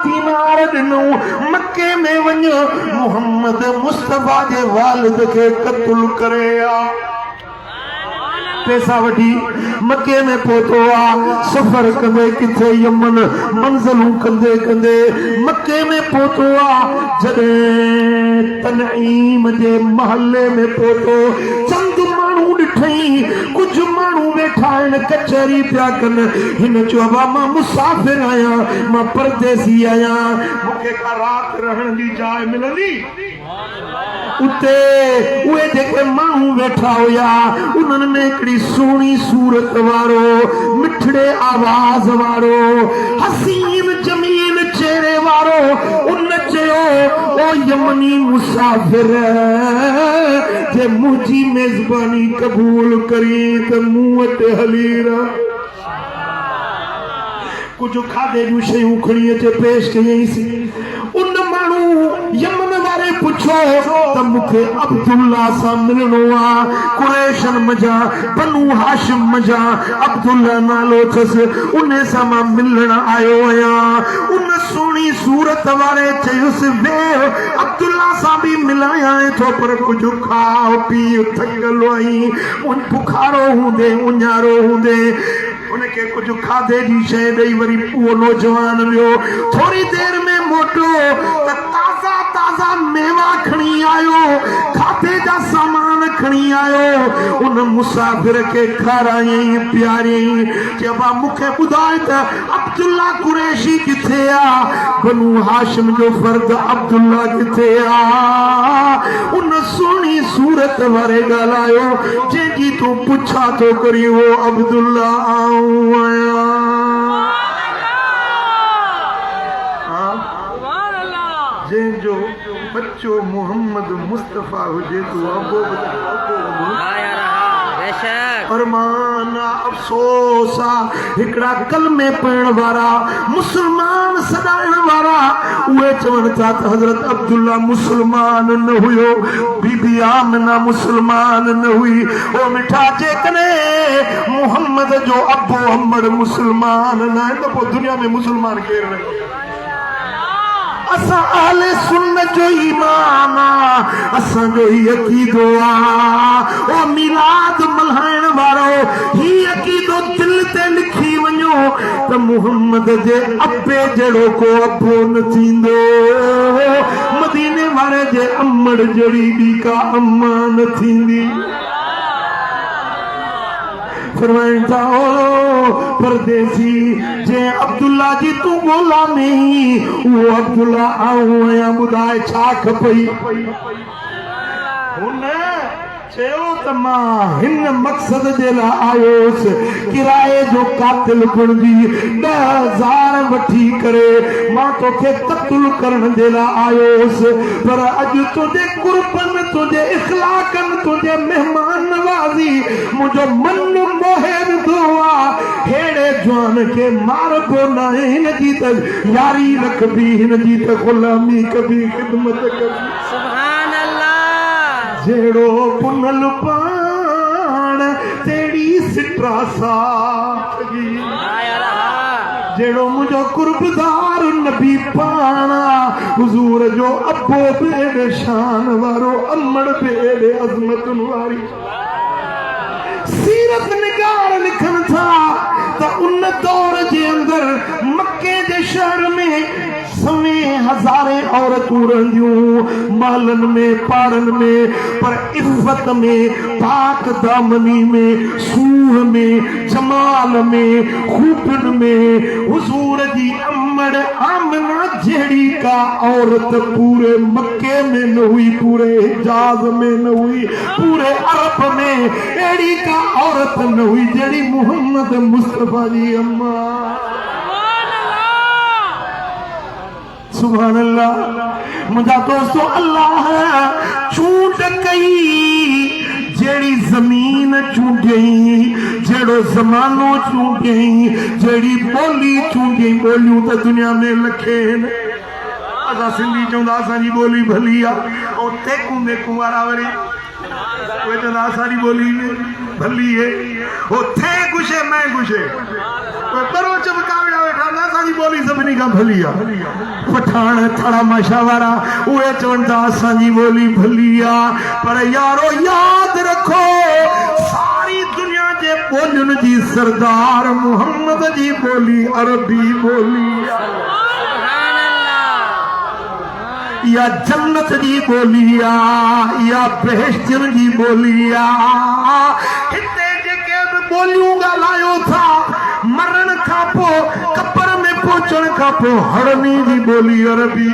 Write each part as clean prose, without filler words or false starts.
दीनार दिनो मक्के में वञो मोहम्मद मुस्तफा जे वालिद के कत्ल करे पैसा वठी मक्के में पहुतो सफर कंदे किथे यमन मंजिलूं कंदे कंदे मक्के में पहुतो जडे तनईम जे महल्ले में पहुतो चंद माण्हू ॾिठई कुछ माण्हू वेठा आहिनि कचहरी पिया कनि हिन चयो मां मुसाफ़िर आहियां मां परदेसी आहियां मूंखे का रात रहण जी जाइ मिलंदी उते उहे जेके माण्हू वेठा हुया उन्हनि में हिकिड़ी सुहिणी सूरत वारो मिठड़े आवाज़ वारो हसीन जमीन चेहरे वारो उन चयो ओ यमनी मुसाफ़िर जे मुंहिंजी मेज़बानी क़बूल करी त मूं वटि हली रह कुछ खाधे जूं शयूं खणी अचे पेश कयईंसि उन माण्हू यमन वारे पुछो त मूंखे अब्दुल्ला सां मिलणो आहे कुरैशन मजा बनु हाशिम मजा अब्दुल्ला नालो अथसि उन सां मां मिलण आयो आहियां उन सुहिणी सूरत वारे चयुसि वेह अब्दुल्ला सां बि मिलायां थो पर कुझु खाओ पी थकल आहीं बुखारो हूंदे उञारो हूंदे उनके कुछ खाधे जी शइ ॾेई वरी उहो नौजवान वियो थोड़ी देर में मोटो त ताज़ा ताज़ा मेवा खणी आयो खाधे जा सामान खणी आयो उन मुसाफ़िर के खारायई प्यारियई चइबा मूंखे ॿुधाए त अब्दुल्ला कुरैशी किथे आहे बनु हाशिम जो फर्द अब्दुल्ला किथे आहे उन सुहिणी सूरत वारे ॻाल्हायो जंहिंजी तूं पुछा थो करी वो अब्दुल्ला जो बच्चो मोहम्मद मुस्तफा हुजे तो अबो अरमान अफसोस हिकड़ा कलमे पढ़ण वारा मुसलमान सदाइण वारा उहे चवण था त हज़रत अब्दुल्ला मुसलमान न हुयो बीबी आमना मुसलमान न हुई ओ मिठा जेकॾहिं मोहम्मद जो अबो अमर मुसलमान न आहे त पोइ दुनिया में मुसलमान केरु न असां अहले सुन्नत जो ईमान असां जो ही अकीदो ओ मिलाद मल्हाइण वारो ही अकीदो दिल ते लिखी वञो त मोहम्मद जे अब्बे जहिड़ो को अबो न थींदो मदीने वारे जे अमड़ जहिड़ी ॿी का अम्मा न थींदी फरमाइनि था ओ परदेसी जे अब्दुल्ला जी तू ग़ुलामी वो अब्दुल्ला आऊं आहियां ॿुधाए छा खपई हुन चयो त मां हिन मक़सद जे लाइ आयोसि किराए जो कातिल बणिजी 10,000 वठी करे मां तोखे क़त्ल करण जे लाइ आयोसि पर अॼु तुंहिंजे कुर्बन तुंहिंजे इख़लाक़नि तुंहिंजे महिमान नवाज़ी मुंहिंजो मन मोहे विधो आहे हेड़े जवान खे मारबो न आहे हिन जी त यारी रखबी हिन जी त ग़ुलामी कबी ख़िदमत कबी जेड़ो पुनल पाण तेड़ी सिट्रा साथ जी जेड़ो मुझो कुर्बदार नबी पाना हुजूर जो अबो बेड़े शान वारो अमड़ बेड़े अजमतन वारी सीरत निगार लिखन था त उन दौर जे अंदर मक्के जे शहर में सवे हज़ारे औरतूं रहंदियूं महलन में पाड़न में पर इफ़त में पाक दामनी में सूह में जमाल में खूबन में हुजूर जी अमड़ आमना जहिड़ी का औरत पूरे मक्के में न हुई पूरे हिजाज में न हुई पूरे अरब में अहिड़ी का औरत न हुई जहिड़ी मोहम्मद मुस्तफा जी अम्मा सुभान अल्लाह मुझा दोस्तों अल्लाह चूंड कई जेड़ी जमीन चूंडई जेड़ो जमानो चूंडई जेड़ी बोली चूंडई बोलियूं त दुनिया में लखेन असां सिंधी चवंदा असांजी बोली भली आहे ऐं तेकूं मेकूं वारा वरी उहे चवंदा असांजी बोली भली है वो थे गुशे मैं गुशे परो चमकावे वेठा असांजी ॿोली सभिनी खां भली आहे पठान थड़ा माशा वारा उहे चवनि था असांजी ॿोली भली आहे पर यारो यादि रखो सारी दुनिया जे ॿोलियुनि जी सरदार मुहम्मद जी ॿोली अरबी ॿोली या जन्नत जी ॿोली आहे या बेहश्तियुनि जी ॿोली आहे हिते जेके बि ॿोलियूं ॻाल्हायो था मरण खां पोइ कब्र में पहुचण खां पोइ हड़नी जी ॿोली अरबी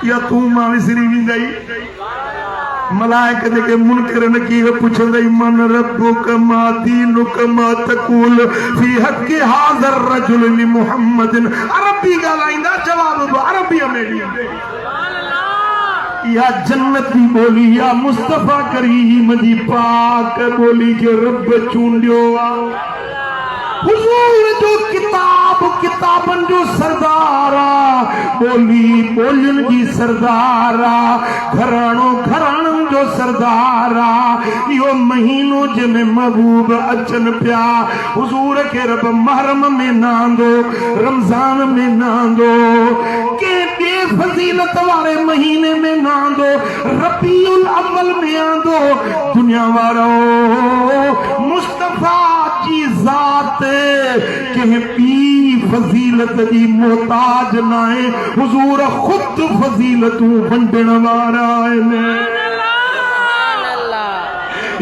या तूं मां विसरी वेंदई मलाइक जेके मुनकर नकीर पुछंदई मन रब्बुक मा दीनुक मा तक़ूल फी हक़ हाज़र रजुल लि मुहम्मदिन अरबी ॻाल्हाईंदा जवाब अरबी में ॾींदे या जन्नत की बोली या मुस्तफा करीम जी पाक बोली के रब चूंडियो हुजूर जो किताबन जो सरदार बोली बोलियन की सरदार घराणन जो सरदार यो महीनो जंहिंमें महबूब अचन पिया हुजूर के रब महरम में न आंदो रमजान में न आंदो के फजीलत वाले महीने में न आंदो रबीउल अव्वल में आंदो दुनिया वारो मुस्तफा की जात के पी फजीलत जी मोहताज नाए हुजूर खुद फजीलतू वंडण वारा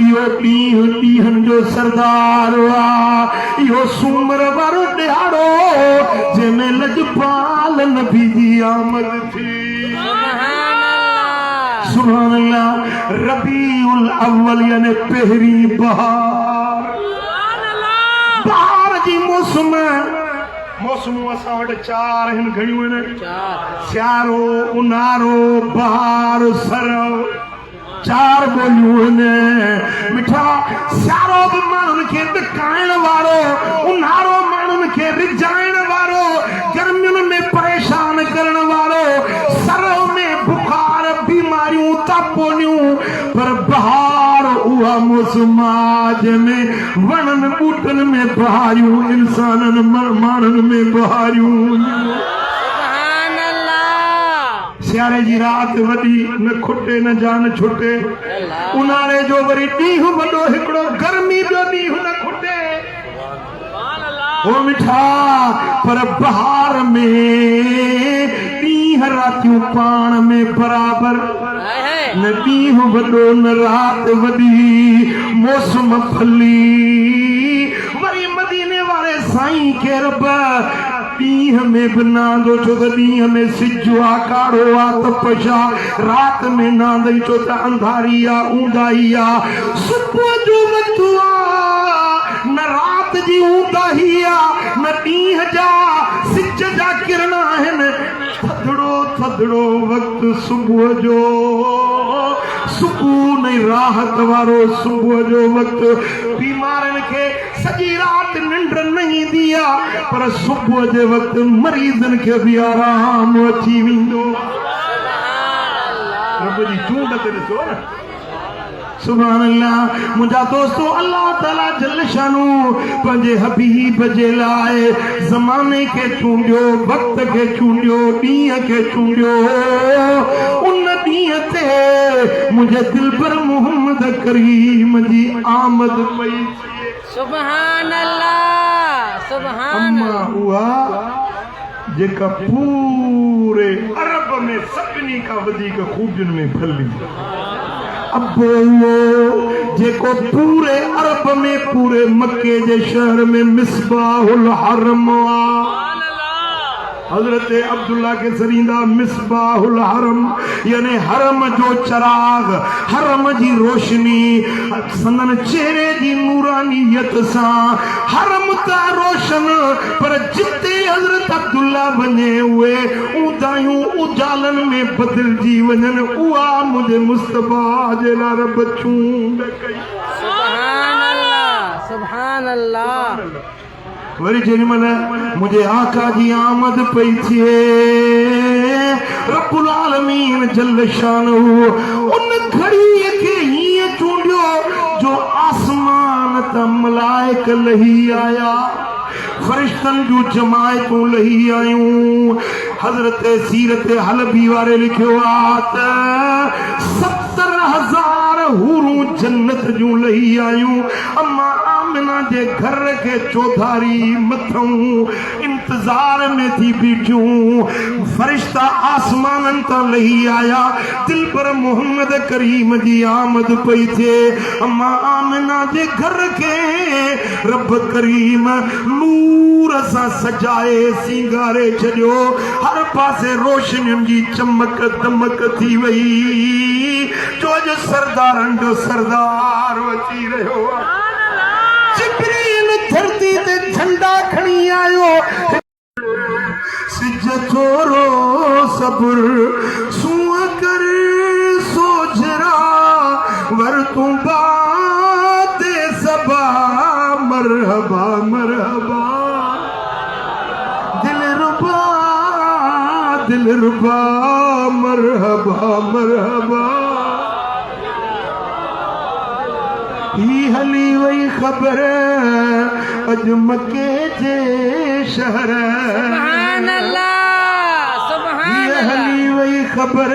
यो ॾींहं जो सरदार यो सूमर वारो ॾियारो जंहिंमें लजपाल नबी जी आमद थी सुभान अल्लाह रबीउल अव्वल यानी पहिरीं बहार जी मौसम मौसमूं असां वटि चार आहिनि घणियूं आहिनि सियारो उन्हारो बहार सरव चार ॿोलियूं आहिनि मिठा सियारो बि माण्हुनि खे ॾकाइण वारो उन्हारो माण्हुनि खे रिझाइण वारो गर्मियुनि में परेशान करण वारो सरव में बुखार बीमारियूं तापोनियूं पर बहार उहा मौसम जंहिंमें वणनि ॿूटनि में बहारियूं इंसाननि माण्हुनि में बहारियूं सियारे जी रात वॾी न खुटे न जान छुटे उन्हारे जो वरी ॾींहुं वॾो हिकिड़ो गर्मी जो ॾींहुं न खुटे हो मिठा पर बहार में ॾींहं रातियूं पाण में बराबर न ॾींहुं वॾो न रात वॾी मौसम फली वरी मदीने वारे साईं खे रब ॾींहं में बि नांदो छो त ॾींहं में सिजु आहे काड़ो आहे तपश आहे रात में नांदई छो त अंधारी आहे ऊंदाही आहे सुबुह जो वक़्तु आहे न रात जी ऊंदाही आहे न ॾींहं जा सिज जा किरण आहिनि थधड़ो वक़्तु सुबुह जो सुकून ऐं राहत वारो सुबुह जो वक़्तु बीमारनि खे सॼी राति निंड न ईंदी आहे पर सुबुह जे वक़्तु मरीज़नि खे बि आराम अची वेंदो रब जी चूंड ते ॾिसो न सुभान अल्लाह मुंहिंजा दोस्तो अल्लाह ताला जल शानू पंहिंजे हबीब जे लाइ ज़माने खे चूंडियो वक़्त खे चूंडियो ॾींहं खे चूंडियो उन ॾींहं ते मुंहिंजे दिलबर मोहम्मद करीम जी आमद पई सुभान अल्लाह सुभान अल्लाह उहा जेका पूरे अरब में सभिनी खां वधीक खूबियुनि में फली अब वो जेको पूरे अरब में पूरे मक्के जे शहर में मिसबाहुल हरम हजरत अब्दुल्ला के सरींदा मिसबाहुल हरम यानी हरम जो चराग हरम जी रोशनी संदन चेहरे जी नूरानियत सां हरम ता रोशन पर जिते हजरत अब्दुल्ला वञे उहे ऊंदायूं उजालन में बदिलजी वञनि उहा मुंहिंजे मुस्तफा जे लाइ रब चूंड कई सुभान अल्लाह सुभान अल्लाह वरी जेमल मुझे आका जी आमद पई थिए रब्बुल आलमीन जल शानहू उन घड़ी के हीअं चूंडियो जो आसमान त मलाइक लही आया फरिश्तन जो जमायतूं लही आयूं हजरत सीरत हलबी वारे लिखियो आत 70,000 हूरूं जन्नत जूं लही आयूं अम्मा आमिना जे घर के चौधारी मथों इंतजार में थी बीठियूं फरिश्ता आसमानन ता लही आया दिल पर मोहम्मद करीम जी आमद पई थे अम्मा आमिना जे घर के रब करीम नूर सा सजाए सिंगारे छड़ियो हर पासे रोशनियुनि जी चमक दमक थी वई जो अॼु सरदारनि जो सरदार अची रहियो जिब्रील धरती ते झंडा खणी आयो सिज थोरो सब्र सूअ कर सोझरा वर तूं बाते सबा मरहबा मरहबा दिल रुबा मरहबा मरहबा ही हली वही खबर अज मके जे शहर सुभान अल्लाह सुभान अल्लाह हली वही खबर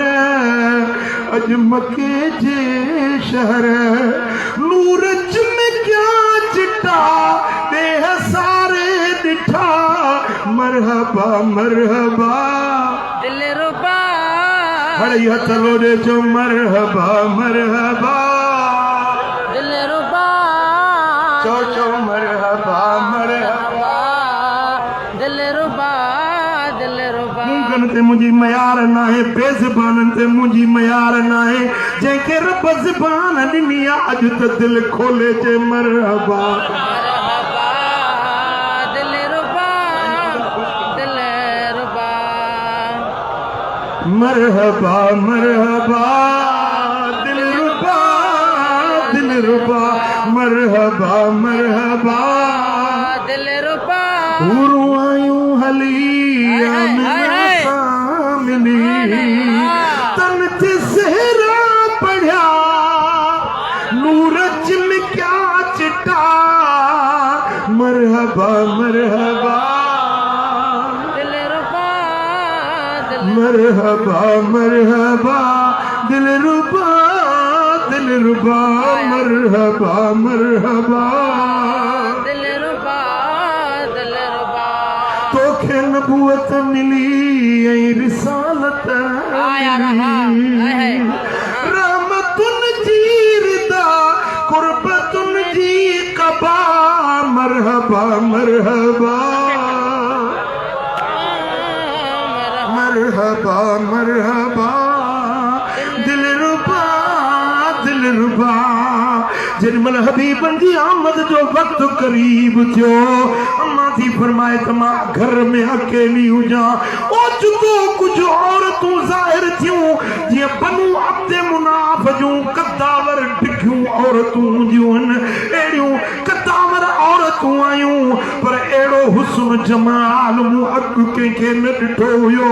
अज मके जे शहर नूर में क्या चिट्टा देह सारे दिठा मरहबा मरहबा दिल रुबा हड़ी हथ लोड़े जो मरहबा मरहबा दिल रुबा चो चो मरहबा मरहबा दिल रुबा दिल रुबा मूंगन ते मुंहिंजी मयार नाहे बेज़बाननि ते मुंहिंजी मयार नाहे जंहिंखे रब ज़बान ॾिनी आहे अॼु त दिल खोले जे मरहबा मरहबा दिल रुबा दिल रुबा मरहबा मरहबा दिल रुबा मरहबा मरहबा दिल रुबा हूरूं आयूं हली आमिना सामने तन ते सहरा पढ़िया नूर चिमकिया चिट्टा मरहबा मरहबा दिल रुबा मरहबा मरहबा दिल रुबा मरहबा मरहबा दिल रुबा दिल रुबा तोखे नबूअत मिली ऐं रिसालत आया रहा रहमतुन जी रिदा कुर्बतुन जी कबा मरहबा मरहबा मरहबा मरहबा दिल रुबा जेॾीमहिल हबीबनि जी आमद जो वक़्तु क़रीब थियो अम्मा थी फरमाए त मां घर में अकेली हुजां ओचितो कुझु औरतूं ज़ाहिर थियूं जीअं बनु अब्दे मुनाफ जूं कद्दावर डिघियूं औरतूं हूंदियूं आहिनि अहिड़ियूं कद्दावर औरतूं आयूं पर अहिड़ो हुस्न जमाल मूं अॻु कंहिंखे न ॾिठो हुयो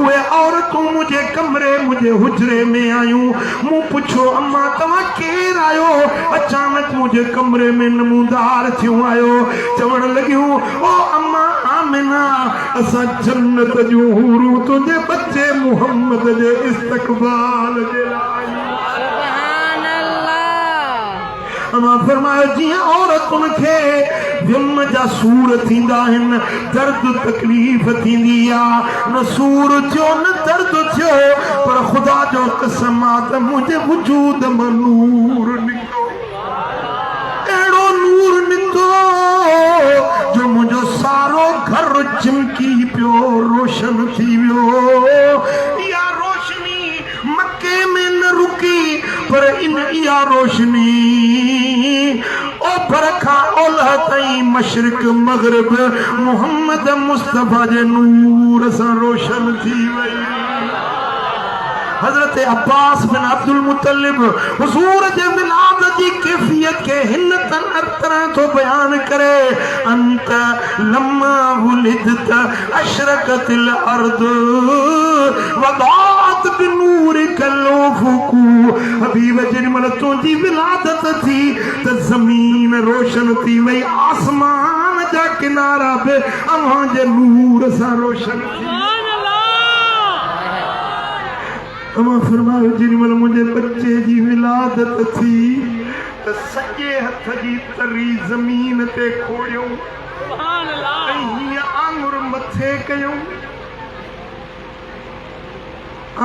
उहे औरतूं मुंहिंजे कमरे मुंहिंजे हुजरे में आयूं मूं पुछो अम्मा तव्हां केरु आहियो अचानक मुझे कमरे में नमूदार थियूं आयो चवण लगियूं ओ अम्मा आमिना असां जन्नत जूं हूरूं तुंहिंजे बच्चे मुहम्मद जे इस्तक़बाल जे लाइ सुभान अल्लाह अम्मा फरमायो जीअं औरतुनि खे विम जा सूर थींदा आहिनि दर्द तकलीफ़ थींदी आहे न सूर थियो न दर्द थियो पर ख़ुदा जो कसम आहे त मुंहिंजे वजूद मां नूर निकितो अहिड़ो नूर निकितो जो मुंहिंजो सारो घर चिमकी पियो रोशन थी वियो इहा रोशनी मके में न रुकी पर इहा रोशनी ओभर खां ओलह ताईं मशरिक मगरिब मोहम्मद मुस्तफ़ा जे नूर सां रोशन थी वई हजरत अब्बास बिन अब्दुल मुत्तलिब हुजूर जे मिलाद जी कैफियत के हिन तरह तो बयान करे अंत लम्मा वुलिदत अशरकतिल अर्द वदात अशारत बिनूर कलो फुकू हबीब जिनमल तुझी विलादत थी त जमीन रोशन थी वही आसमान जा किनारा बे अवां जे नूर सा रोशन थी अमा फरमायो जिनमल मुझे बच्चे जी विलादत थी त सजे हथ जी तरी जमीन ते खोड़ियो आंगुर मथे कयूं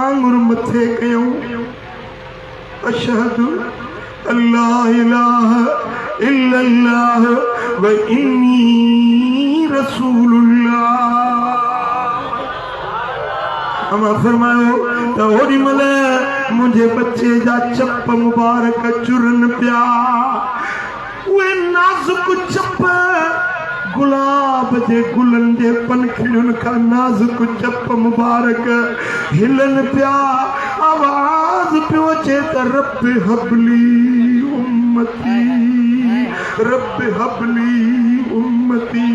आंगुर मथे कयूं अशहदु अल्लाह इलाहा इल्लल्लाह व इन्नी रसूलुल्लाह हम फरमायो तो ओडी मले मुझे बच्चे जा चप मुबारक चुरन प्या वे नाजुक चप गुलाब जे गुलन जे पनखियुन का नाजुक चप मुबारक हिलन प्या आवाज पियो चे त रब हबली उम्मती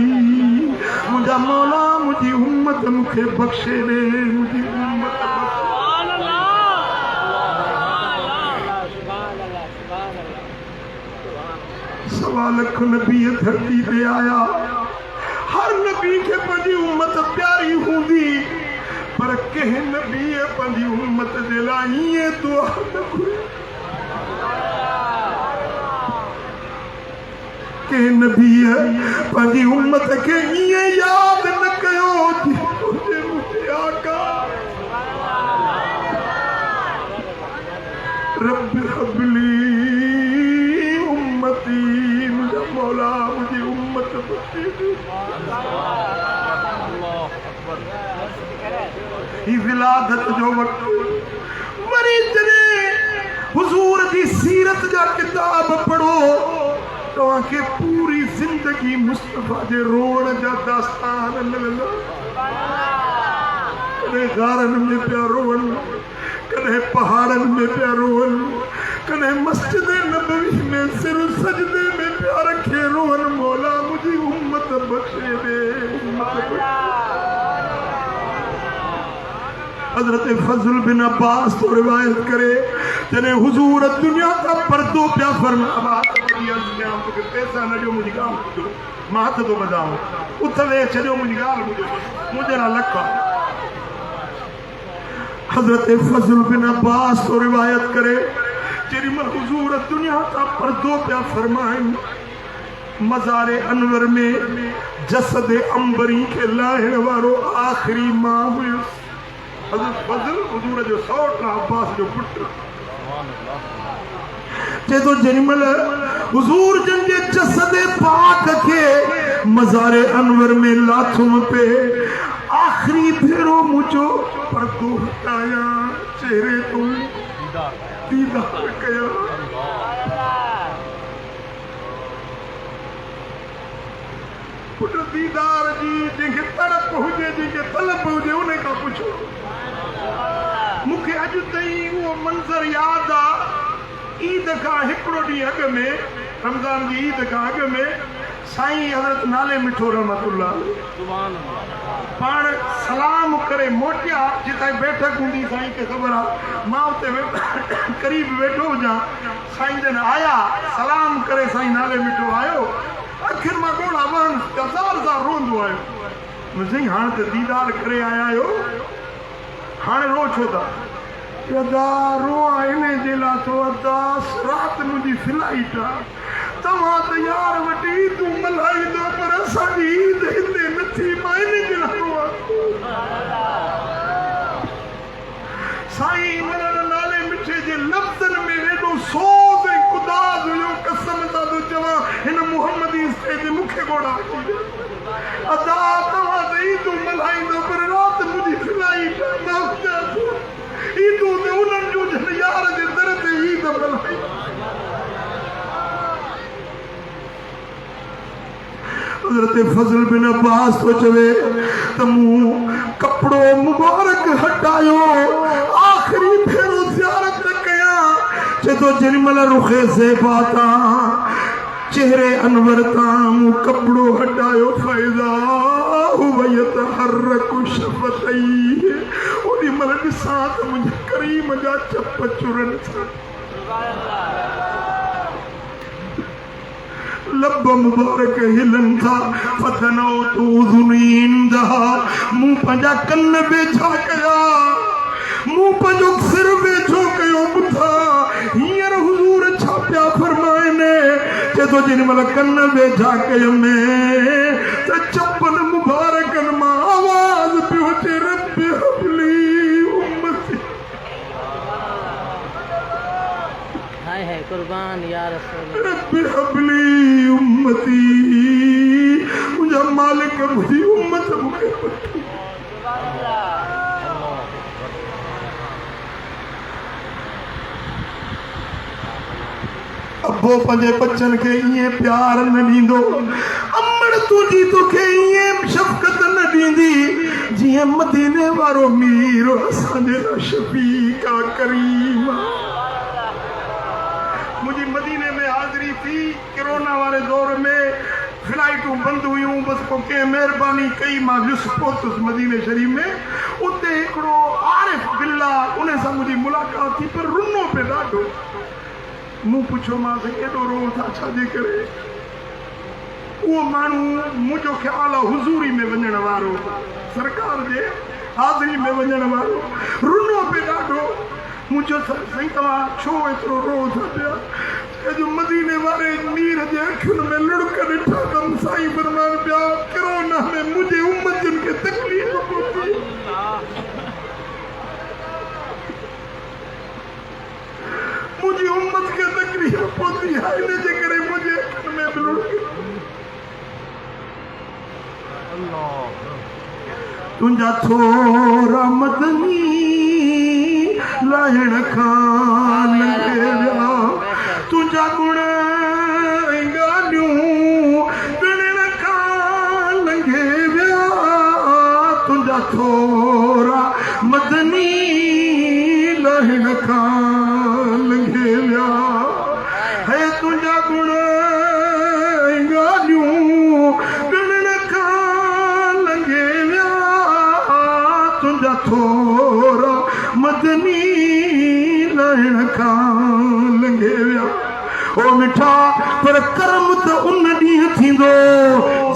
मुझा मौला मुझी उम्मत मुखे बख्शे दे मुझी उम्मत सवा लख नबी धरती पे आया हर नबी के पंहिंजी उम्मत प्यारी हूंदी पर कंहिं नबी पंहिंजी उम्मत जे लाइ ईअं दुआ न घुरी कंहिं नबी पंहिंजी उम्मत खे ईअं यादि न कयो मुंहिंजे आका रब हबली उम्मती मुझे मौला मुझे उम्मत विलादत जो वक्त मरीज ने हुजूर की सीरत जा किताब पढ़ो तो आके पूरी जिंदगी मुस्तफा जे रोण जा दास्तान मिलंदा कदे गारन में पिया रोवन कदे पहाड़न में पिया रोवन कदे मस्जिद नबवी में सिर सजदे में पिया रखे रोवन मौला मुझी उम्मत बख्शे दे हजरत फजल बिन अब्बास तो रिवायत करे जने हुजूर दुनिया का पर्दो प्या फरमा पैसा न जो मुझी गाल मां हथ तो बजाऊं उथवे छो मुझी गाल मुझे ना लखा हजरत फजल बिन अब्बास तो रिवायत करे जेरी मल हुजूर दुनिया का पर्दो प्या फरमाइन मज़ारे अनवर में जसद अंबरी के लाहिण वारो आखिरी मां हुई हजरत फजल हुजूर जो सौट अब्बास जो पुत्र जे तो जनिमल हुजूर जन जे जसद पाक के मज़ारे अनवर में लाथुम पे आखिरी फेरो मुझो पर्दो हटाया चेहरे तो दीदार कया पुत्र दीदार जी जंहिंखे तड़प हुजे जंहिंखे तलब हुजे उन खां पुछो मूंखे अॼु ताईं उहो मंज़र यादि आहे ईद खां हिकिड़ो ॾींहुं अॻु में रमज़ान जी ईद खां अॻु में साईं हज़रत नाले मिठो रहमतुल्लाह पाण सलाम करे मोटिया जिते बैठक हूंदी साईं खे ख़बर आहे मां उते क़रीब वेठो हुजां साईं जन आया सलाम करे साईं नाले मिठो आयो आखिर मां ॻोड़ा वहन ज़ार रोंदो आयो साईं हाणे त दीदार करे आया आहियो हाणे रो छो था रोआ इन जे लाइ थो अरदास राति मुंहिंजी फ्लाइट आहे तव्हां त यार वटि ईदूं मल्हाईंदो पर असांजी ईद हिते नथी मां इन जे लाइ रोआ साईं मन नाले मिठे जे लफ़्ज़नि में हेॾो सोज़ ऐं कुदाज़ हुयो कसम सां थो चवां हिन मुहम्मदी स्टेज मूंखे ॻोड़ा अची विया अदा तव्हां त ईदूं मल्हाईंदो पर राति मुंहिंजी फ्लाइट मां ईदूं त उन्हनि जूं जन यार जे दर ते ईद मल्हाई हज़रत फजल बिन अब्बास तो चवे त मूं कपड़ो मुबारक हटायो आखिरी फेरो ज़ियारत कया चे तो जनिमल रुखे से पाता चेहरे अनवर तां कपड़ो हटायो फैज़ा हुवयत हर कुछ शफ़तई ओडी मल साथ मुझे करीम जा चप चुरन लब मुबारक हिलन था फतनो तू जुनीन दहा मुंह पंजा कन्न बेचा कया मुंह पंजो सिर बेचो कयो बुधा हींअर हुजूर छापिया फरमाए ने जदों जिन मल कन्न बेचा कयो में त चप्पल मुबारकन मां आवाज पियो चे रब हबली उम्मती हाय है कुर्बान या रसूल रब हबली उम्मती मुझा मालिक मुझी उम्मत मुखे अब्बो पंजे बच्चन के इए प्यार न ॾींदो अमड़ तुझी तोखे इए शफ़क़त न ॾींदी जीअं मदीने वारो मीर असांजे लाइ शफ़ीक़ आ करीम मुंहिंजी मदीने में हाज़िरी थी कोरोना वारे दौर में फ्लाइटूं बंदि हुयूं बसि पोइ कंहिं महिरबानी कई मां वियुसि पहुतुसि मदीने शरीफ़ में उते हिकिड़ो आरिफ़ बिल्ला उन सां मुंहिंजी मुलाक़ात थी पर रुनो पे ॾाढो मूं पुछो मां एॾो रो था छाजे करे उहो माण्हू मुंहिंजो ख़्यालु आहे हुज़ूरी में वञण वारो सरकार जे हाज़िरी में वञण वारो रुनो पे ॾाढो मुंहिंजो साईं तव्हां छो एतिरो रो था पिया जो मदीने वारे मीर जे अखियुनि में लुड़क ॾिठा अथमि साईं फरमान पिया कोरोना में मुंहिंजे उम्मतुनि खे तकलीफ़ पहुती मुझे उम्मत के तकलीफ पहुंची है इन्हें जे करे मुझे में बिलुड़ तुंजा थोरा मदनी लाहिण खान लंघेया तुंजा गुण गालियूं गणण खान लंघेया तुंजा थोरा मदनी लाहिण खान लंघेया है तुंजा गुण गालियूं गणण खान लंघेया तुंजा थोरा मदनी लाहिण खान लंघेया ओ मिठा पर कर्म त उन ॾींहुं थींदो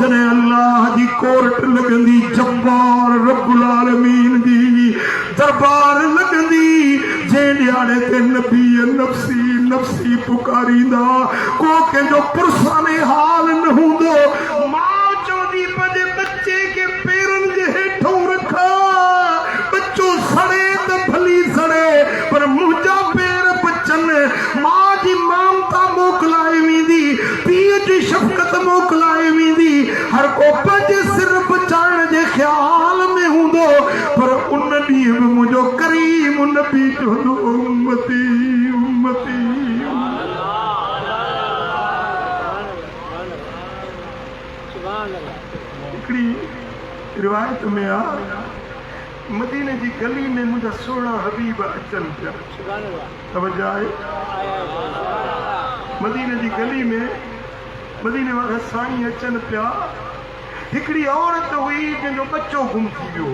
जॾहिं अल्लाह जी कोर्ट लॻंदी जब्बार रब्बुल आलमीन जी दरबार लॻंदी जंहिं ॾियारे ते नबी नफ़्सी नफ़्सी पुकारींदा को कंहिंजो पुरसाने हाल न हूंदो मां चवंदी पंहिंजे बच्चे खे पेरनि जे हेठों रखा बच्चो सड़े त भली सड़े पर मुंहिंजा पेर बचनि मां जी ममता मोकिलाए वेंदी पीउ जी शफ़क़त मोकिलाए वेंदी हर को पंहिंजे सिर बचाइण जे ख़्याल में हूंदो पर उन ॾींहुं बि मुंहिंजो करीम नबी चवंदो उम्मती उम्मती हिकिड़ी रिवायत में आहे मदीने जी गली में मुंहिंजा सोणा हबीब अचनि पिया तवज्जो आहे मदीने जी गली में मदीने वारा साईं अचनि पिया हिकिड़ी औरत हुई जंहिंजो बच्चो गुम थी वियो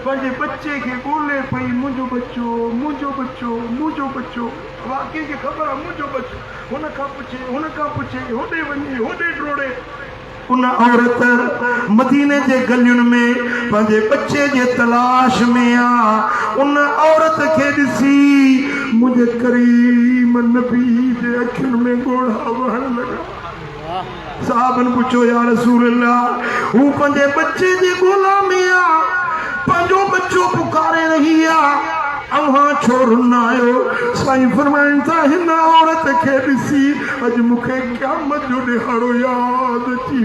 पंहिंजे बच्चे खे ॻोल्हे पई मुंहिंजो बच्चो मुंहिंजो बच्चो मुंहिंजो बच्चो कंहिंखे ख़बर आहे मुंहिंजो बच्चो हुन खां पुछे होॾे वञे होॾे डोड़े उन औरत मदीने जे गलियुनि में पंहिंजे बच्चे जे तलाश में आ उन औरत खे ॾिसी मुंहिंजे करीम नबी जे अखियुनि में ॻोढ़ा वहण लॻा साहबन पुछो या रसूल अल्लाह हू पंहिंजे बच्चे जे ॻोल्हा में आ पंहिंजो बच्चो पुकारे रही आहे अव्हां छो रुना आहियो साईं फरमाइनि था हिन औरत खे ॾिसी अॼु मूंखे क़यामत जो ॾिहाड़ो यादि अची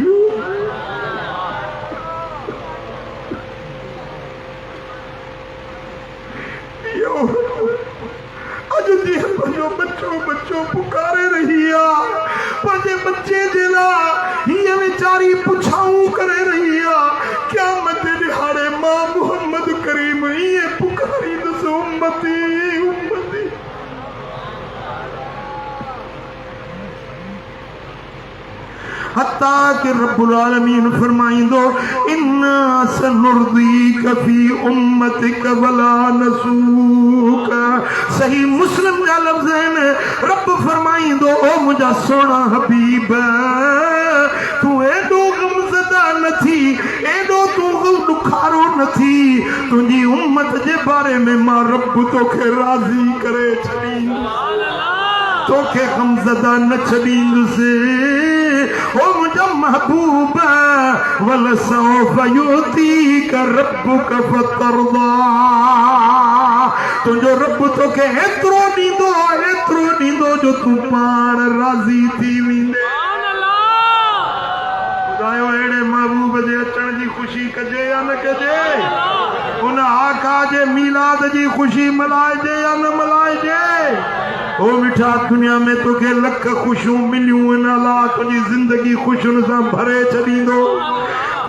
वियो अॼु जीअं पंहिंजो बच्चो पुकारे रही आहे पंहिंजे बच्चे जे लाइ हीअ वीचारी पुछाऊं करे रही आहे क़यामत जे ॾिहाड़े मां मोहम्मद करीम ईअं पुकारींदुसि उम्मती उम्मती हत्ता कि रब्बुल आलमीन फरमाइंदो इन्ना सनुर्दीक फी उम्मतिक वला नसूक। सही मुस्लिम जा लफ्ज़ आहिनि। रब फरमाईंदो ओ मुंहिंजा सोना हबीब तू एॾो गमज़दा न थी, एॾो तू ॾुखारो न थी, तुंहिंजी उम्मत जे बारे में मां रब तोखे राज़ी करे छॾींदुसि, तोखे गमज़दा न छॾींदुसि। ओ मुंहिंजा महबूब वलसौफ युतीक रब्बुक फतरदा, तुंहिंजो रब तोखे एतिरो ॾींदो जो तूं पाण राज़ी थी वेंदे। ॿुधायो अहिड़े महबूब जे अचण जी ख़ुशी कजे या न कजे? उन आका जे मीलाद जी ख़ुशी मल्हाइजे या न मल्हाइजे? ओ मिठा दुनिया में तोखे लख ख़ुशियूं मिलियूं, इन अलाह तुंहिंजी ज़िंदगी ख़ुशियुनि सां भरे छॾींदो।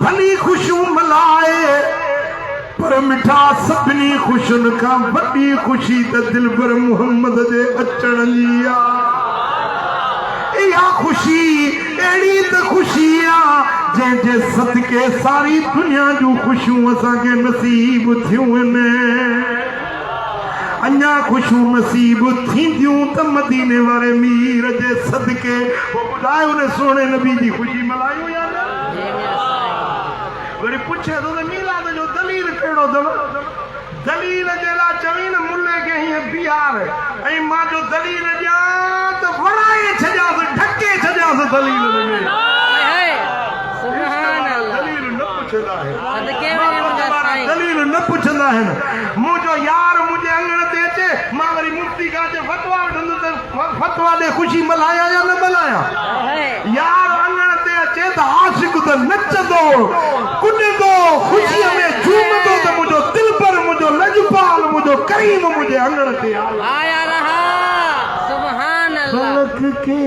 भली ख़ुशियूं मल्हाए, पर मिठा सभिनी ख़ुशियुनि खां वॾी ख़ुशी त दिलबर मुहम्मद जे अचण जी आहे। इहा ख़ुशी अहिड़ी त ख़ुशी आहे जंहिंजे सदके सारी दुनिया जूं ख़ुशियूं असांखे नसीब थियूं आहिनि। अञा ख़ुशियूं नसीब थींदियूं त मदीने वारे मीर जे सदके। ॿुधायो उन सोने नबी जी ख़ुशी मल्हायूं या न? वरी पुछे थो त मीलाद जो दलील कहिड़ो अथव? दलील जे लाइ चवी न मुल्ले खे हीअं बीहार ऐं मां जो दलील ॾियां त वणाए छॾियासि, ढके छॾियासि दलील में। दलील न पुछंदा आहिनि, दलील न पुछंदा आहिनि। मुंहिंजो यार मुंहिंजे अंगण ते अचे, मां वरी मुफ्ती खां अचे फतवा वठंदुसि त फतवा ॾे ख़ुशी मल्हायां या न मल्हायां? यार अंगण ते अचे त आशिक़ त नचंदो कुॾंदो ख़ुशीअ में झूमंदो त मुंहिंजो दिलबर, मुंहिंजो लजपाल, मुंहिंजो करीम मुंहिंजे अंगण ते आया रहा। सुभान अल्लाह। फलक के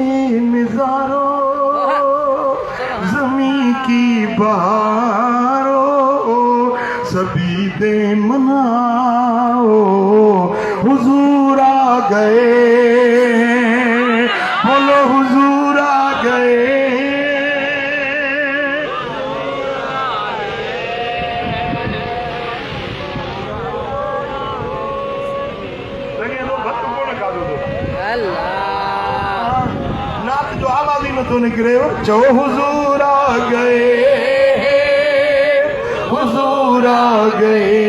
नज़ारो ज़मीं की बहारों सभी दे मनाओ हुजूर आ गए, बोलो हुजूर आ गए। नात जो आवाज ही न तो निकले, चो हुजूर आ गए, हुजूर आ गए।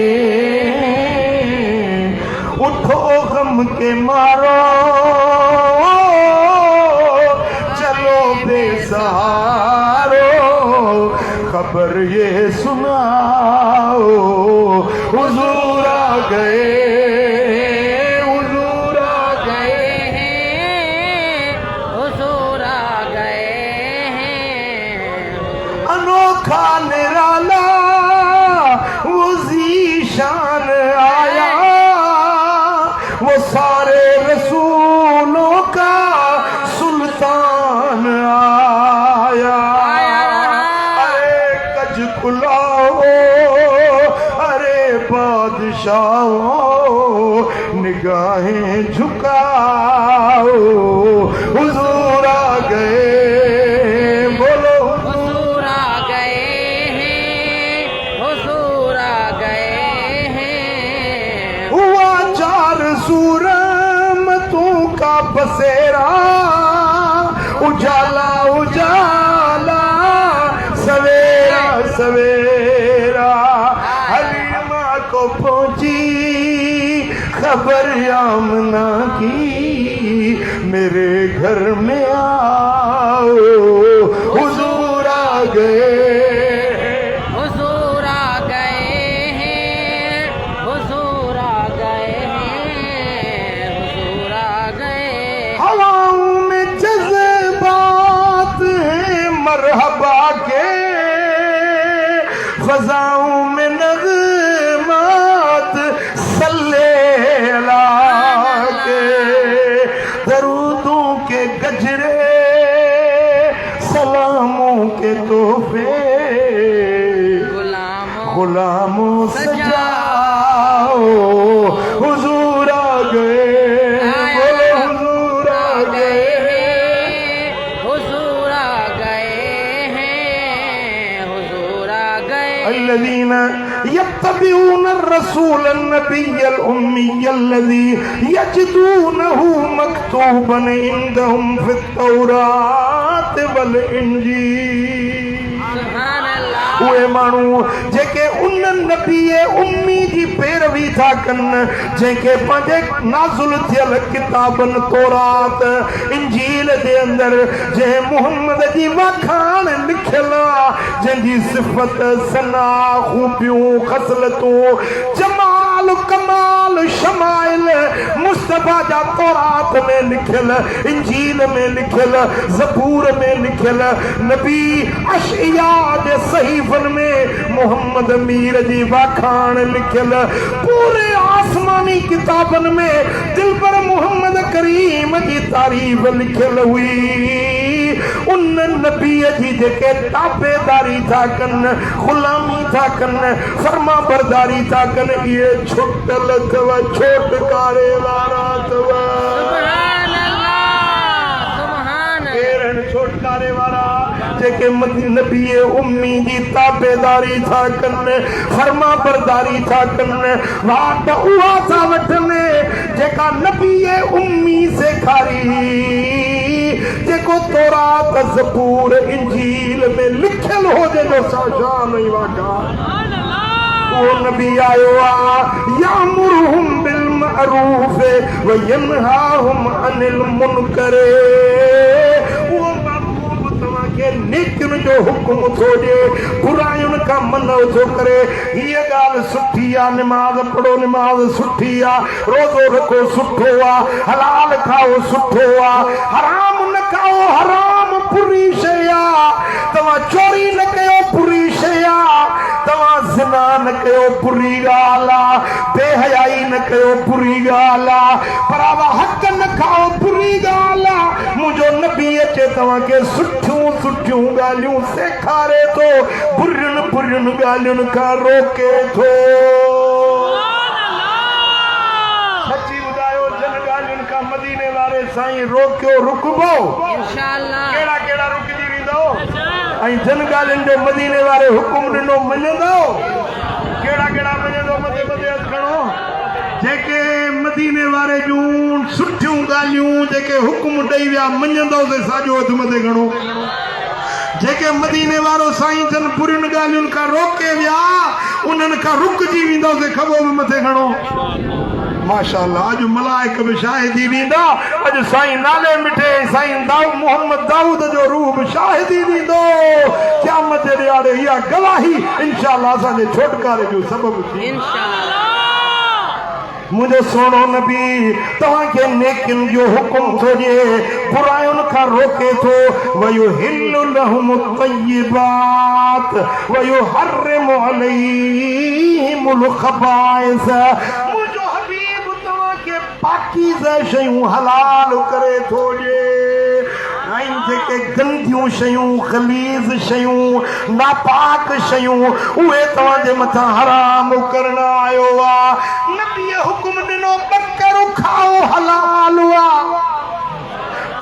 उठो गम के मारो, चलो बेसहारो, खबर ये सुनाओ हुजूर आ गए, निराला वो ज़ीशान आया, वो सारे रसूलों का सुल्तान आया। अरे कज खुलाओ, अरे बादशाहों निगाहें झुकाओ हुजूर आ गए। बसेरा उजाला उजाला सवेरा सवेरा, हलीमा को पहुंची खबर आमना की, मेरे घर में आओ हुजूर आ गए, हुजूर आ गए हैं, हुजूर आ गए हैं, हुजूर आ गए। हवाओं में जज्बात हैं मरहबा के, फजाओं में नग़मात सल्ले अला के, दरूदों के गजरे सलामों के तोहफे गुलामों सजाओ हुजूर आ गए, हुजूर आ गए, हुजूर आ गए हैं, हुजूर आ गए। الذين يتبعون الرسول النبي الأمي الذي يجدونه مكتوبا عندهم في التوراة والإنجيل उहे माण्हू जेके उन नबी उम्मी जी पैरवी था कनि जंहिंखे पंहिंजे नाज़ुल थियल किताबनि तौरात इंजील जे अंदरि जंहिं मुहम्मद जी वाखाण लिखियल आहे जंहिंजी सिफ़त सना खूबियूं ख़सलतूं जमाल कमाल शमाइल मुस्तफा जा तौरात में लिखियल इंजील में लिखियल ज़बूर में लिखियल नबी अशिया जे सहीफ़न में मोहम्मद मीर जी वाखाण लिखियल पूरे आसमानी किताबनि में दिलबर मोहम्मद करीम जी तारीफ़ लिखियल हुई उन नबीअ जी जेके ताबेदारी था कनि ग़ुलामी था कनि फर्मा बरदारी था कनि इहे छुटल अथव छोटकारे वारा अथव छोटकारे वारा जेके नबी उम्मी जी ताबेदारी था कनि फर्मा बरदारी था कनि वाट उहा था वठनि जेका नबी उम्मी सेखारी जेको तौरात ज़बूर इंजील में लिखियल हो जो शान ई वाका वो नबी आयो आहे यामुरुहुम बिल मअरूफ व यनहाहुम अनिल मुनकर के नेकियुनि जो हुकुम थो ॾिए बुरायुनि खां मनो थो करे हीअ ॻाल्हि सुठी आहे निमाज़ पढ़ो निमाज़ सुठी आहे रोज़ो रखो सुठो आहे हलाल खाओ सुठो आहे हराम न खाओ हराम बुरी शइ आहे तव्हां चोरी न कयो बुरी शइ आहे तव्हां ज़िना न कयो बुरी ॻाल्हि आहे बेहयाई न कयो बुरी ॻाल्हि आहे बराबरि हक़ न खाओ बुरी ॻाल्हि आहे मुंहिंजो नबी अचे तव्हांखे सुठियूं सुठियूं ॻाल्हियूं सेखारे थो बुरियुनि बुरियुनि ॻाल्हियुनि खां रोके थो सची ॿुधायो जन ॻाल्हियुनि खां मदीने वारे साईं रोकियो रुकबो इंशाअल्लाह कहिड़ा कहिड़ा रुकजी वेंदो ऐं जन ॻाल्हियुनि जो मदीने वारे हुकुम ॾिनो मञंदो कहिड़ा कहिड़ा मञंदो मथे मथे हथ खणो जेके मदीने वारे जूं सुठियूं ॻाल्हियूं जेके हुकुम ॾेई विया मञंदो से साॼो हथ मथे खणो जेके मदीने वारो साईं जन बुरियुनि ॻाल्हियुनि खां रोके विया उन्हनि खां रुकजी वेंदो से खॿो बि मथे खणो माशाअल्लाह अॼु मलाइक बि शाहिदी ॾींदा अॼु साईं नाले मिठे साईं मोहम्मद दाऊद जो रूह बि शाहिदी ॾींदो क़यामत जे ॾियारे इहा गवाही इंशाअल्लाह असांजे छोटकारे जो सबबु थी मुझे सोनो नबी तव्हांखे नेकियुनि जो हुकुम थो ॾिए बुरायुनि खां रोके थो वयुहिल्लु लहुम तय्यिबात वयुहर्रिमु अलैहिमुल खबाइस मुंहिंजो हबीब तव्हांखे पाकीज़ा शयूं हलाल करे थो ॾिए जेके गंदियूं शयूं ख़लीज़ शयूं नापाक शयूं उहे तव्हांजे मथां हराम करण आयो आहे नबीअ हुकुम ॾिनो बकरो खाओ हलाल आहे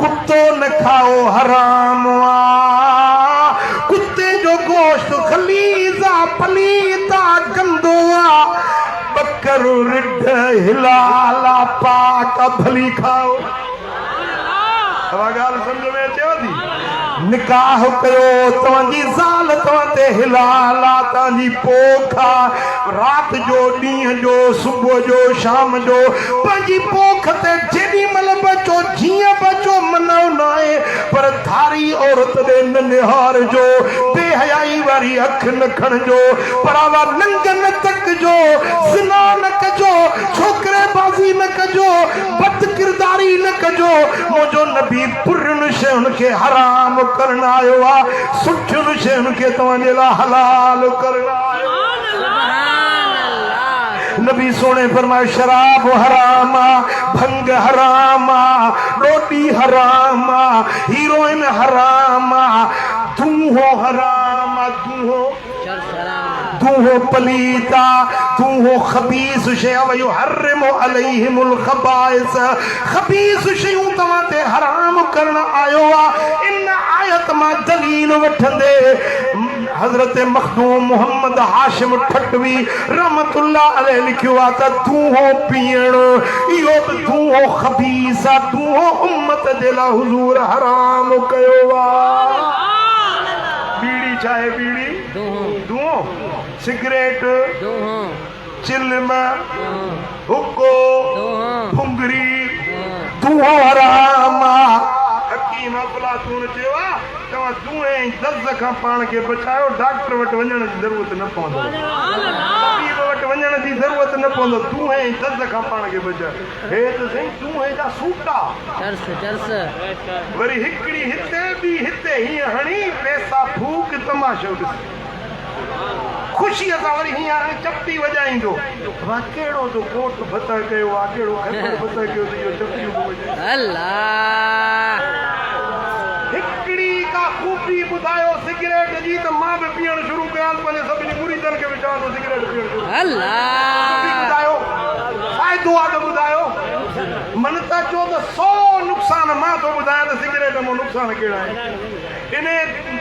कुतो न खाओ हराम आहे कुते जो गोश्त ख़लीज़ आहे पलीत आहे गंदो आहे बकरो रिढ हिलाल आहे पाक भली खाओ ॻाल्हि सम्झ में अचेव थी निकाह कयो तव्हांजी ज़ाल तव्हां ते हिलाल आहे तव्हांजी पोख आहे राति जो ॾींहं जो सुबुह जो शाम जो पंहिंजी पोख ते जेॾी महिल बि अचो जीअं बि अचो मनो न आहे पर धारी औरत ॾे न निहारजो बेहयाई वारी अखि न खणजो बराबरि नंग न तकजो ज़िना न कजो छोकिरे बाज़ी न कजो बद किरदारी न कजो मुंहिंजो नबी बुरियुनि शयुनि खे हराम करण आयो आहे सुठियुनि शयुनि खे तव्हांजे लाइ हलाल करण आयो नबी सोने फरमाए शराब हराम आहे भंग हराम आहे रोटी हराम आहे हीरोइन हराम आहे धूहो हराम आहे धूहो पलीता धूहो खबीस शइ वयुहर्रिमु अलैहिमुल खबाइस खबीस शयूं तव्हां ते हराम करण आयो आहे इन आयत मां दलील वठंदे हज़रत मखदूम मोहम्मद हाशिम ठटवी रहमतुल्लाह अलैहि लिखियो आहे त दूहो पीअण इहो बि दूहो ख़बीस आहे, दूहो उम्मत जे लाइ हुज़ूर हराम कयो आहे। बीड़ी छा आहे? बीड़ी दूहो, सिगरेट, चिल्म, हुक्को, फुंगरी, दूहो हराम आहे। हकीम अफलातून चयो आहे तव्हां दूहे ऐं दर्द खां पाण खे बचायो, डॉक्टर वटि वञण जी ज़रूरत न पवंदो, तबीब वटि वञण जी ज़रूरत न पवंदो, दूहे ऐं दर्द खां पाण खे बचायो। हे त साईं दूहे जा सूटा वरी हिकिड़ी हिते ॿी हिते हीअं हणी पैसा फूक तमाशो ॾिस, ख़ुशीअ सां वरी हीअं हाणे चपटी वॼाईंदो। वाह कहिड़ो तो कोट बता कयो आहे, कहिड़ो खबर बता कयो त इहो चपटियूं थो वॼाए। अल्लाह हिकिड़ी का खूबी ॿुधायो सिगरेट जी त मां बि पीअण शुरू कयां, पंहिंजे सभिनी मुरीदनि खे बि चवां थो सिगरेट पीअण शुरू। अल्लाह ॿुधायो फ़ाइदो आहे त ॿुधायो, मन था चओ त 100 नुक़सान मां थो ॿुधायां त सिगरेट मां नुक़सान कहिड़ा आहिनि। इन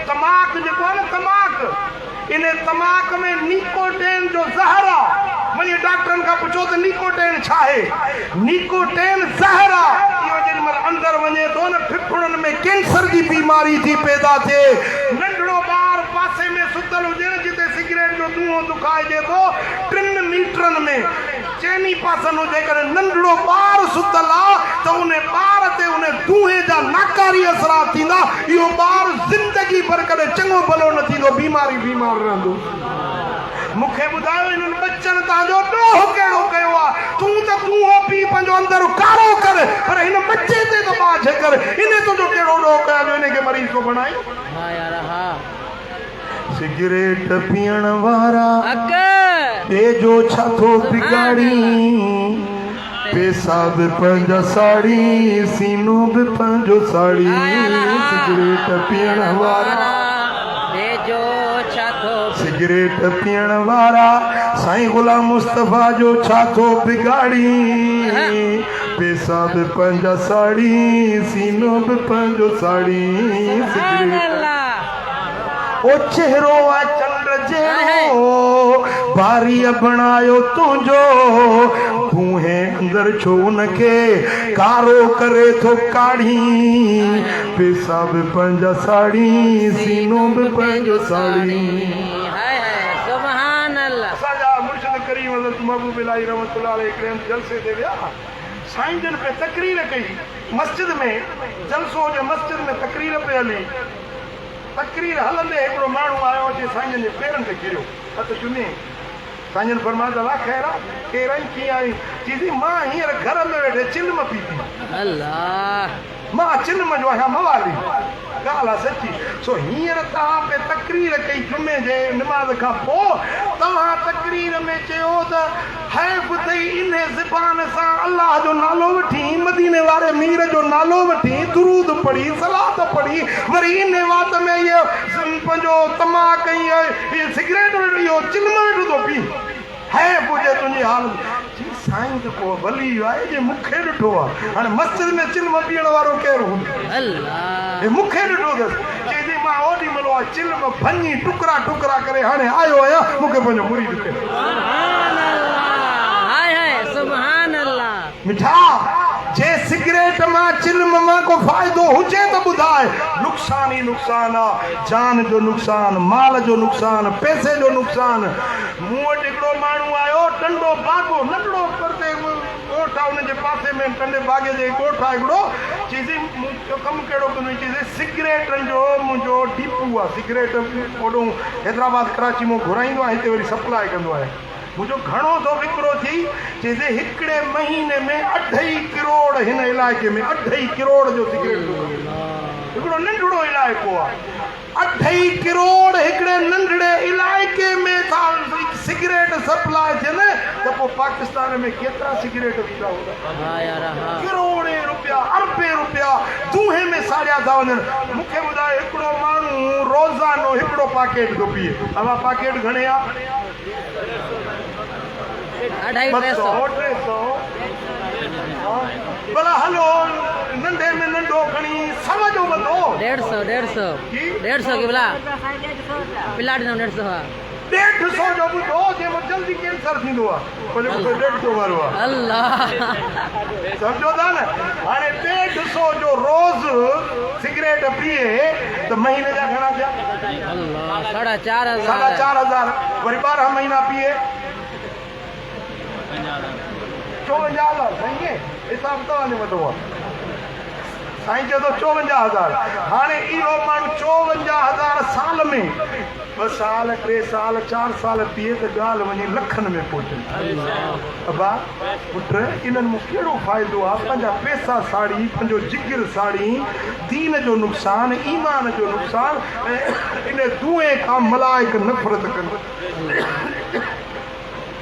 तमाक जेको आहे न तमाक, इन तमाक में निकोटिन जो ज़हर आहे। वञी डॉक्टरनि खां पुछो त निकोटिन छा आहे? निकोटिन ज़हर आहे। इहो जेॾीमहिल अंदरि वञे थो न फिफड़नि में कैंसर जी बीमारी थी पैदा थिए। नंढड़ो ॿार पासे में सुतल हुजे न जिते सिगरेट जो धुओं दुखाइजे थो 3 मीटरनि में, चइनी पासनि हुजे करे नंढड़ो ॿार सुतल आहे त उन ॿार ते उन धुएं जा नाकारी असरात थींदा। इहो ॿार ज़िंदगी भर कॾहिं चङो भलो न थींदो, बीमार रहंदो। मूंखे ॿुधायो इन्हनि बच्चनि तव्हांजो ॾोह कहिड़ो कयो आहे? तूं त दूहो पी पंहिंजो अंदरि कारो कर, पर हिन बच्चे ते त बाझ कर। इन तुंहिंजो कहिड़ो ॾोह कयो जो इनखे मरीज़ थो बणाए? सिगरेट पीअण वारा ॿिए जो छा थो बिगाड़ी, पैसा बि पंहिंजा साड़ी, सीनो बि पंहिंजो साड़ी। सिगरेट पीअण वारा सिगरेट पीअण वारा साईं गुलाम मुस्तफा जो छा थो बिगाड़ी, पैसा बि पंहिंजा साड़ी, सीनो बि पंहिंजो साड़ी। ओ चेहरो आहे चंड जहिड़ो बारीअ बणायो तुंहिंजो, दूहे अंदरि छो उनखे कारो करे थो काढ़ी, पैसा बि पंहिंजा साड़ी, सीनो बि पंहिंजो साड़ी। महबूब इलाही रहमतुल्लाह अलैहि हिकिड़े जलसे ते विया, साईं जन पे तकरीर कई मस्जिद में, जलसो जो मस्जिद में तकरीर पे हली। तकरीर हलंदे हिकिड़ो माण्हू आयो अचे साईं जन जे पेरनि ते किरियो, हथ चुमे। साईं जन फरमाया अला ख़ैर आहे? केरु आई? कीअं आई? चईंदी मां हींअर घर में वेठे चिल्म पीती। अल्लाह मां चिल्म जो आहियां मवाली। ॻाल्हि आहे सची। सो हींअर तव्हां पे तकरीर कई जुमे जे निमाज़ खां पोइ, तव्हां तकरीर में चयो त हैफ़ अथई इन ज़बान सां अलाह जो नालो वठी, मदीने वारे मीर जो नालो वठी, दुरूद पढ़ी, सलात पढ़ी, वरी इन वात में इहो पंहिंजो तमाक ऐं सिगरेट इहो चिल्म वेठो थो पी। है पुॼे तुंहिंजी हालत। साईं त को वली आहे जे मूंखे ॾिठो आहे। हाणे मस्जिद में चिल्म पीअण वारो केरु हूंदो? अल्लाह मूंखे ॾिठो अथसि। चईंदी मां ओॾी महिल आहे चिल्म भञी टुकड़ा टुकड़ा करे हाणे आयो आहियां, मूंखे पंहिंजो मुरीद ॾिठो। सुभान अल्लाह, हाय हाय सुभान अल्लाह। मिठा जे सिगरेट मां चिल्म मां को फ़ाइदो हुजे त ॿुधाए। नुक़सान ई नुक़सान आहे, जान जो नुक़सान, माल जो नुक़सान, पैसे जो नुक़सान। मूं वटि हिकिड़ो माण्हू आयो, टंडो बागो नंढड़ो परते ॻोठ आहे, हुनजे पासे में टंडे बागे जे ॻोठ आहे हिकिड़ो। चईंदी मुंहिंजो कमु कहिड़ो कंदो? चईंदी सिगरेटनि जो मुंहिंजो डिपू आहे, सिगरेट ओॾो हैदराबाद कराची मां घुराईंदो आहे, हिते वरी सप्लाई कंदो आहे। मुंहिंजो घणो थो विकिरो थी? चईंदी हिकिड़े महीने में 2.5 करोड़ हिन इलाइक़े में 2.5 करोड़ जो सिगरेट हिकिड़ो नंढड़ो इलाइक़ो आहे। 2.5 करोड़ हिकिड़े नंढड़े इलाइक़े में सिगरेट सप्लाई थिए न त पोइ पाकिस्तान में केतिरा सिगरेट वींदा हूंदा? करोड़े रुपया, अरबे रुपया दूहे में साड़िया था वञनि। मूंखे ॿुधायो हिकिड़ो माण्हू रोज़ानो हिकिड़ो पैकेट थो पीए। अवा पैकेट घणे आहे? 250-300 भला हलो नंढे में नंढो खणी समझो वॾो 150 की बोला पिलाट ना 150 हा 150 जो ॿुधो जंहिंमें जल्दी कैंसर थींदो आहे पर 150 वारो आहे अल्लाह समझो था न हाणे 150 जो रोज़ सिगरेट पीए त महीने जा घणा थिया अल्लाह 4,500 4,500 वरी 12 महीना पीए 54,000 सही है हिसाब तव्हांजो वठो आहे साईं चए थो 54,000 हाणे इहो माण्हू 54,000 साल में 2 साल 3 साल 4 साल पीए त ॻाल्हि वञे लखनि में पहुचे अबा पुट इन्हनि में कहिड़ो फ़ाइदो आहे पंहिंजा पैसा साड़ी पंहिंजो जिगर साड़ी दीन जो नुक़सानु ईमान जो नुक़सानु इन धुएं खां मलाइक नफ़रत कनि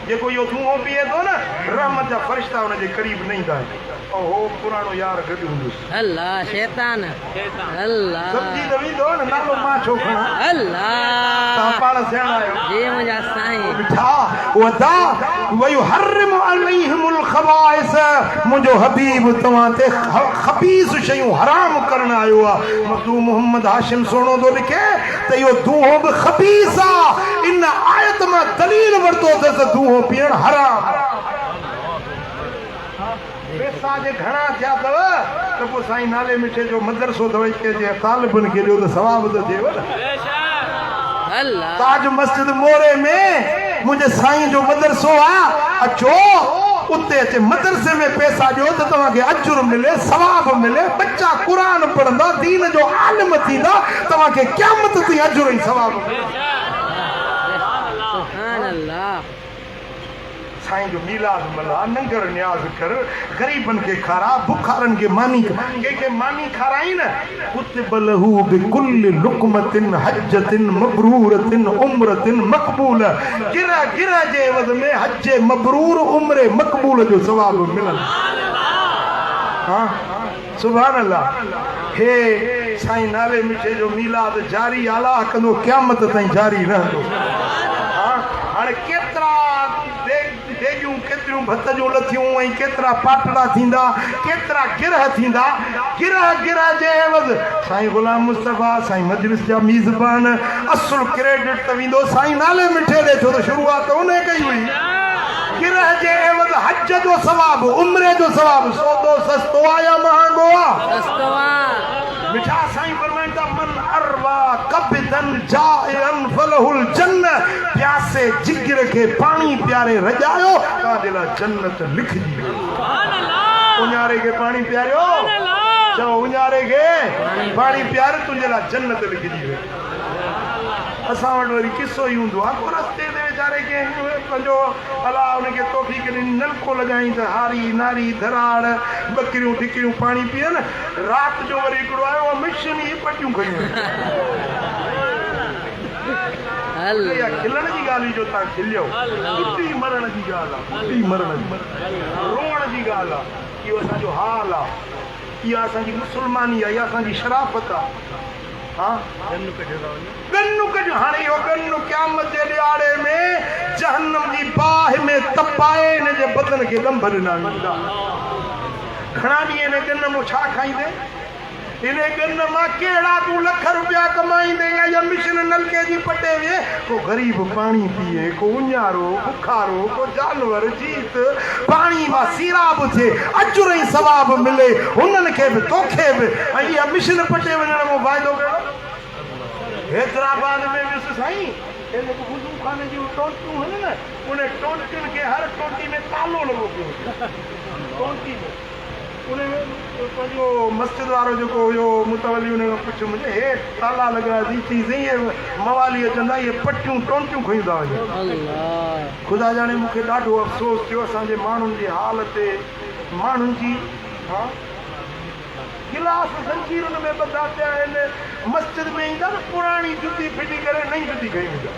जेको इहो धुओं पीए थो न रहमत जा फरिश्ता हुनजे क़रीब न ईंदा आहिनि ऐं हो पुराणो यार गॾु हूंदुसि अल्लाह शैतान अल्लाह सम्झी त वेंदो न नालो मां छो खणा अल्लाह तव्हां पाण सियाणा आहियो जी मुंहिंजा साईं मिठा वदा वयुहर्रिमु अलैहिमुल ख़बाइस मुंहिंजो हबीब तव्हां ते ख़बीस शयूं हराम करण आयो आहे मखदूम मोहम्मद हाशिम सोनो थो लिखे त इहो धुओं बि ख़बीस आहे इन आयत मां दलील वरितो अथसि धुओं पीअण हराम पैसा जे घणा थिया अथव त पोइ साईं नाले मिठे जो मदरसो अथव कंहिंजे तालिबनि खे ॾियो त सवाब त थिएव न अल्लाह ताज मस्जिद मोरे में मुंहिंजे साईं जो मदरसो आहे अचो उते अचे मदरसे में पैसा ॾियो त तव्हांखे अजुर मिले सवाब मिले बच्चा क़ुर पढ़ंदा दीन जो आलिम थींदा तव्हांखे क़यामत ताईं अजुर ऐं सवाब मिले सुभान अल्लाह साईं जो मीलाद मल्हा लंगर न्याज़ कर गरीबन के खारा बुखारन के मानी के मानी खाराई न कुतिब लहू बिकुल्ल लुक़मतिन हज्जतिन मबरूरतिन उम्रतिन मक़बूल गिरा गिरा जे एवज़ में हज मबरूर उम्र मक़बूल जो सवाब मिलल हां सुभान अल्लाह हे साईं नाले मिठे जो मीलाद जारी आला कंदो क़यामत ताईं जारी रहंदो हां हाणे केतिरा देगियूं केतिरियूं भत जूं लथियूं ऐं केतिरा पाटड़ा थींदा केतिरा गिरह थींदा गिरह गिरह जे एवज़ साईं गुलाम मुस्तफ़ा साईं मजलिस जा मीज़बान असुल क्रेडिट त वेंदो साईं नाले मिठे ॾे छो त शुरूआत उन कई हुई गिरह जे एवज़ हज जो सवाब उम्रे जो सवाब सौदो सस्तो आहे या महांगो आहे सस्तो आहे मिठा साईं फरमाइनि था मन अरवा कबदन जाइरन फलहुल जन्न प्यासे जिगर खे पाणी प्यारे रजायो तव्हांजे लाइ जन्नत लिखजी वई उञारे खे पाणी प्यारियो चओ उञारे खे पाणी प्यारे तुंहिंजे लाइ जन्नत लिखजी वई असां वटि वरी किसो ई हूंदो आहे को रस्ते ते वीचारे खे पंहिंजो अला हुनखे तोफ़ीक ॾिनी नलको लॻाई त हारी नारी धराड़ बकरियूं टिकियूं पाणी पीअनि राति जो वरी हिकिड़ो आयो मिशन ई पटियूं खयूं अल्लाह खिलण जी ॻाल्हि जो तव्हां खिलियो ॿुधी मरण जी ॻाल्हि आहे ॿुधी मरण जी रोअण जी ॻाल्हि आहे इहो असांजो हाल आहे इहा असांजी मुस्लमानी आहे इहा असांजी शराफ़त आहे हाँ गन्नु कजो हाणे इहो गन्नु क़यामत जे ॾियारे में जहन्नम जी बाहि में तपाए इन जे बदन खे ॾंभ ॾिना वेंदा घणा ॾींहं इन गन मां छा खाईंदे इन गन मां कहिड़ा तूं लख रुपया कमाईंदे या मिशन नलके जी पटे वे को गरीब पाणी पीए को उञारो बुखारो को जानवर जीत पाणी मां सीराब थिए अजुर ऐं सवाब मिले हुननि खे बि तोखे बि ऐं इहा मिशन पटे वञण में फ़ाइदो कहिड़ो हैदराबाद में वियुसि साईं वुज़ू खाने जी टोंटियूं आहिनि न उन टोंटियुनि खे हर टोंटी में तालो लॻो पियो टोंटी में उन पंहिंजो मस्जिद वारो जेको हुयो मुतवली उन खां पुछियो मुंहिंजे हे ताला लॻा थी चई इहे मवाली अचंदा इहे पटियूं टोंटियूं खयूं था वञनि ख़ुदा ॼाणे मूंखे ॾाढो अफ़सोस थियो असांजे माण्हुनि जी हाल ते माण्हुनि जी हा गिलास ज़ंजीरुनि में ॿधा पिया आहिनि मस्जिद में ईंदा न पुराणी जुती फिटी करे नई जुती खई वेंदा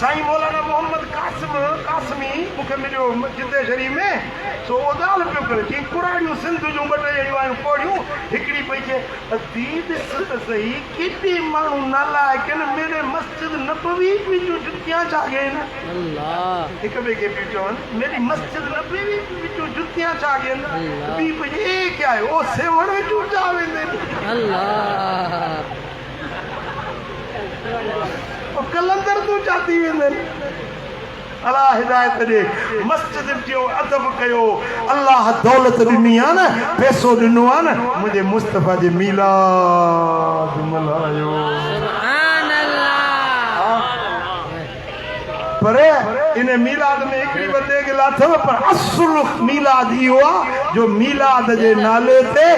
साईं मौलाना मोहम्मद कासिम कासमी मूंखे मिलियो जिते शरीफ़ में सो उहो ॻाल्हि पियो करे चई कुराड़ियूं सिंध जूं ॿ टे अहिड़ियूं आहिनि कोड़ियूं हिकिड़ी पई चए अदी ॾिस त सही केॾे माण्हू नालाइक आहिनि मेरे मस्जिद नबवी विचूं जुतियां छा ॻाइनि अल्लाह हिक ॿिए खे पियूं चवनि मेरी मस्जिद नबवी विचूं जुतियां छा ॻाइनि ॿी पई चए ए क्या आहे ओ सेवण चूचा वेंदे अल्लाह कलंदर तूं चाती वेंदे अल्लाह हिदायत ॾे मस्जिद जो अदब कयो अल्लाह दौलत ॾिनी आहे न पैसो ॾिनो आहे न मुंहिंजे मुस्तफ़ा जे मीलाद मल्हायो सुभान अल्लाह पर इन मीलाद में हिकिड़ी वॾे ॻाल्हि अथव पर असुल मीलाद इहो आहे जो मीलाद जे नाले ते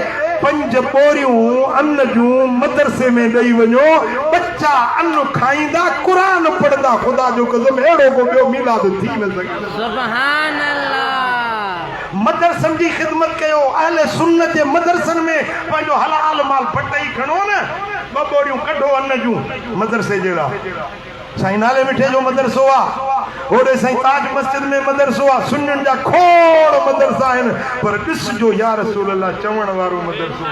5 बोरियूं अन्न जूं मदरसे में ॾेई वञो बच्चा अन्न खाईंदा क़ुरान पढ़ंदा ख़ुदा जो कसम अहिड़ो को ॿियो मीलाद थी न सघे सुभान अल्लाह मदरसनि जी ख़िदमत कयो अहले सुन्नत जे मदरसनि में पंहिंजो हलाल माल पटाई खणो न 2 बोरियूं कढो अन्न जूं मदरसे जहिड़ा साईं नाले मिठे जो मदरसो आहे होॾे साईं ताज मस्जिद में मदरसो आहे सुन्नियुनि जा खोड़ मदरसा आहिनि पर ॾिसजो या रसूल अल्लाह चवण वारो मदरसो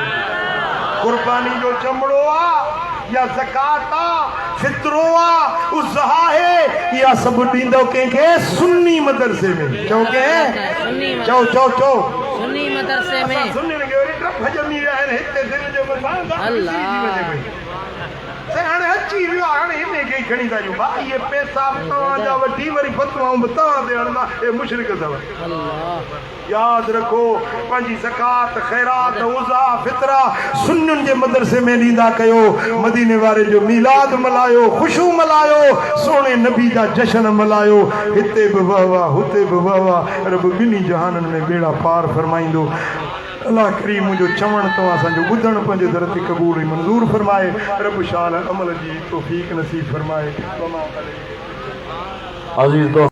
कुर्बानी जो चमड़ो आहे या ज़कात आहे फितरो आहे उज़हा आहे या सभु ॾींदो कंहिंखे सुन्नी मदरसे में चओ कंहिं चओ चओ चओ सुन्नी मदरसे में सुन्नियुनि खे वरी डप ॼमी विया आहिनि हिते दिल जे मथां अल्लाह हाणे अची वियो हाणे हिन खे खणी था ॾियूं भाई इहे पैसा तव्हांजा वठी वरी फतवाऊं बि तव्हां ते हणंदा हे मुशरिक अथव अल्लाह यादि रखो पंहिंजी ज़कात ख़ैरात उज़ा फितरा सुन्नियुनि जे मदरसे में ॾींदा कयो मदीने वारे जो मीलाद मल्हायो ख़ुशू मल्हायो सोणे नबी जा जश्न मल्हायो हिते बि वाह वाह हुते बि वाह वाह रब ॿिन्ही जहाननि में बेड़ा पार फरमाईंदो अल्लाह करीम मुंहिंजो चवण तो असांजो ॿुधण पंहिंजे दर ते क़बूल ऐं मंज़ूर फरमाए रब शान अमल जी तौफ़ीक़ नसीब फरमाए। अज़ीज़ दोस्त